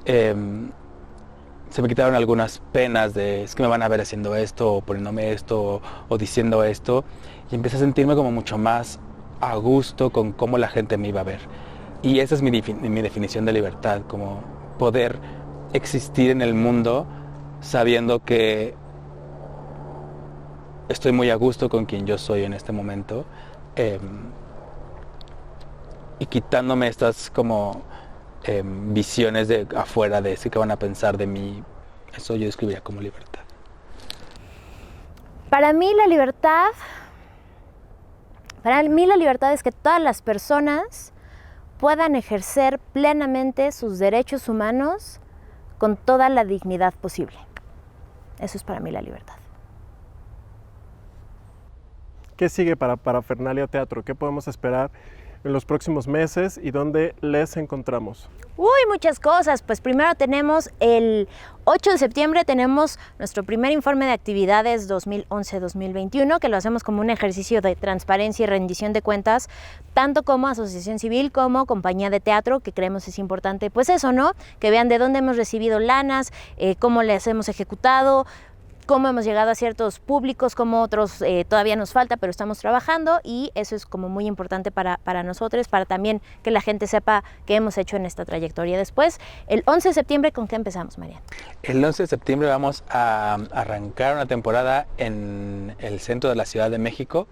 Speaker 4: se me quitaron algunas penas de, es que me van a ver haciendo esto, o poniéndome esto, o diciendo esto, y empecé a sentirme como mucho más a gusto con cómo la gente me iba a ver. Y esa es mi definición de libertad, como poder existir en el mundo sabiendo que estoy muy a gusto con quien yo soy en este momento, y quitándome estas como visiones de afuera de ese que van a pensar de mí. Eso yo describiría como libertad.
Speaker 3: Para mí la libertad Para mí la libertad es que todas las personas puedan ejercer plenamente sus derechos humanos con toda la dignidad posible. Eso es para mí la libertad.
Speaker 2: ¿Qué sigue para Parafernalia Teatro? ¿Qué podemos esperar en los próximos meses y dónde les encontramos?
Speaker 3: Uy, muchas cosas. Pues primero tenemos el 8 de septiembre, tenemos nuestro primer informe de actividades 2011-2021, que lo hacemos como un ejercicio de transparencia y rendición de cuentas, tanto como asociación civil como compañía de teatro, que creemos es importante, pues eso, ¿no? Que vean de dónde hemos recibido lanas, cómo les hemos ejecutado, cómo hemos llegado a ciertos públicos, cómo otros todavía nos falta, pero estamos trabajando, y eso es como muy importante para nosotros, para también que la gente sepa qué hemos hecho en esta trayectoria. Después, el 11 de septiembre, ¿con qué empezamos, Mariana?
Speaker 4: El 11 de septiembre vamos a arrancar una temporada en el centro de la Ciudad de México.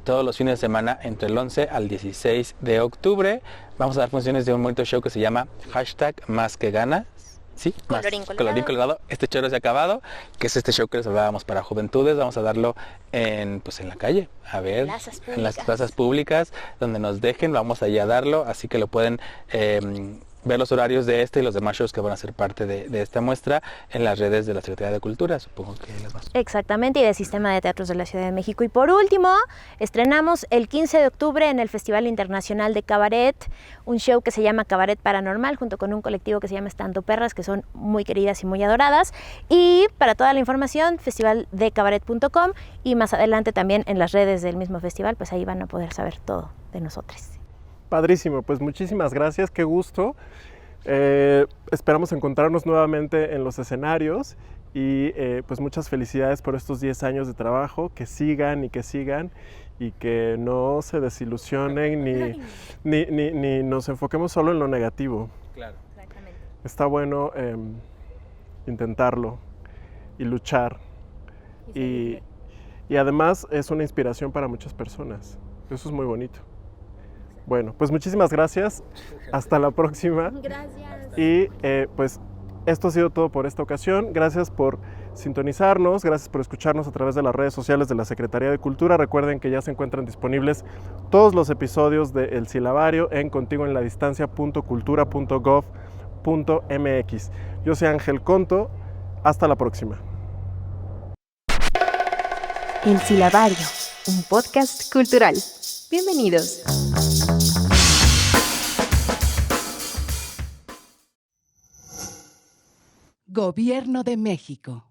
Speaker 4: Todos los fines de semana entre el 11 al 16 de octubre vamos a dar funciones de un bonito show que se llama #MásQueGanas. Sí, colorín colorado. Este choro se ha acabado, que es este show que les hablábamos para juventudes. Vamos a darlo en la calle, a ver, en las plazas públicas, donde nos dejen, vamos allá a darlo, así que lo pueden ver los horarios de este y los demás shows que van a ser parte de esta muestra en las redes de la Secretaría de Cultura, supongo que las más.
Speaker 3: Exactamente, y del Sistema de Teatros de la Ciudad de México. Y por último, estrenamos el 15 de octubre en el Festival Internacional de Cabaret, un show que se llama Cabaret Paranormal, junto con un colectivo que se llama Estando Perras, que son muy queridas y muy adoradas. Y para toda la información, festivaldecabaret.com, y más adelante también en las redes del mismo festival, pues ahí van a poder saber todo de nosotros.
Speaker 2: Padrísimo, pues muchísimas gracias, qué gusto. Esperamos encontrarnos nuevamente en los escenarios y pues muchas felicidades por estos 10 años de trabajo, que sigan y que no se desilusionen ni nos enfoquemos solo en lo negativo.
Speaker 4: Claro.
Speaker 3: Exactamente.
Speaker 2: Está bueno intentarlo y luchar y además es una inspiración para muchas personas. Eso es muy bonito. Bueno, pues muchísimas gracias. Hasta la próxima.
Speaker 3: Gracias.
Speaker 2: Y pues esto ha sido todo por esta ocasión. Gracias por sintonizarnos, gracias por escucharnos a través de las redes sociales de la Secretaría de Cultura. Recuerden que ya se encuentran disponibles todos los episodios de El Silabario en contigoenladistancia.cultura.gov.mx. Yo soy Ángel Conto. Hasta la próxima.
Speaker 1: El Silabario, un podcast cultural. Bienvenidos.
Speaker 5: Gobierno de México.